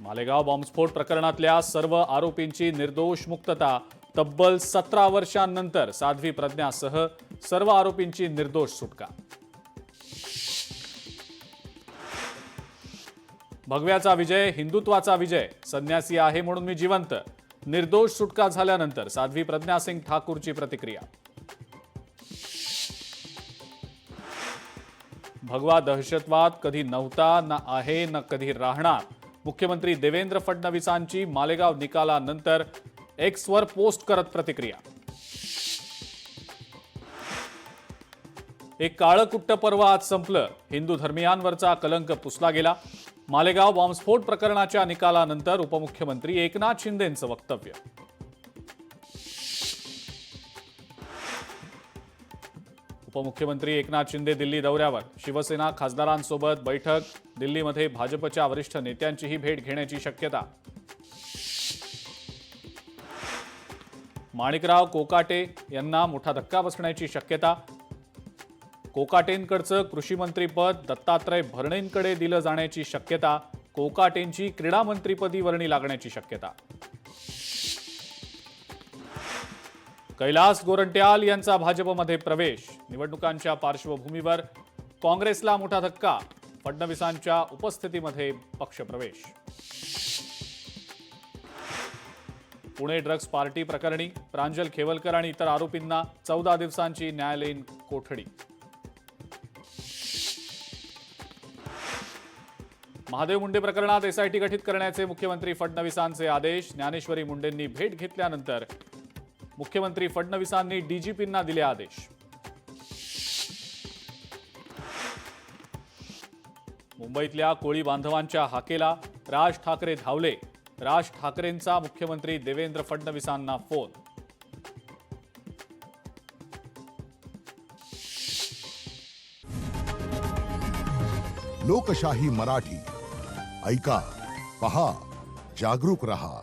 मालेगाव बॉम्बस्फोट प्रकरणातल्या सर्व आरोपींची निर्दोष मुक्तता। तब्बल 17 वर्षांनंतर साध्वी प्रज्ञासह सर्व आरोपींची निर्दोष सुटका। भगव्याचा विजय, हिंदुत्वाचा विजय। संन्यासी आहे म्हणून मी जिवंत। निर्दोष सुटका झाल्यानंतर साध्वी प्रज्ञा सिंग ठाकूरची प्रतिक्रिया। भगवा दहशतवाद कधी नव्हता, न आहे, न कधी राहणार। मुख्यमंत्री देवेंद्र फडणवीसांची मालेगाव निकालानंतर एक्सवर पोस्ट करत प्रतिक्रिया। एक काळकुट्ट पर्व आज संपलं। हिंदू धर्मियांवरचा कलंक पुसला गेला। मालेगाव बॉम्बस्फोट प्रकरणाच्या निकालानंतर उपमुख्यमंत्री एकनाथ शिंदेंचं वक्तव्य। उपमुख्यमंत्री एकनाथ शिंदे दिल्ली दौऱ्यावर। शिवसेना खासदारांसोबत बैठक। दिल्लीमध्ये भाजपच्या वरिष्ठ नेत्यांचीही भेट घेण्याची शक्यता। माणिकराव कोकाटे यांना मोठा धक्का बसण्याची शक्यता। कोकाटेंकडचं कृषी मंत्रीपद दत्तात्रय भरणेंकडे दिलं जाण्याची शक्यता। कोकाटेंची क्रीडा मंत्रीपदी वर्णी लागण्याची शक्यता। कैलास गोरंट्याल यांचा भाजपमध्ये प्रवेश। निवडणुकांच्या पार्श्वभूमीवर काँग्रेसला मोठा धक्का। फडणवीसांच्या उपस्थितीमध्ये पक्षप्रवेश। पुणे ड्रग्ज पार्टी प्रकरणी प्रांजल खेवलकर आणि इतर आरोपींना 14 दिवसांची न्यायालयीन कोठडी। महादेव मुंडे प्रकरणात एसआयटी गठीत करण्याचे मुख्यमंत्री फडणवीसांचे आदेश। ज्ञानेश्वरी मुंडेंनी भेट घेतल्यानंतर मुख्यमंत्री फडणवीसांनी डीजीपींना दिले आदेश। मुंबईतल्या कोळी बांधवांच्या हाकेला राज ठाकरे धावले। राज ठाकरेंचा मुख्यमंत्री देवेंद्र फडणवीसांना फोन। लोकशाही मराठी ऐका, पहा, जागरूक रहा।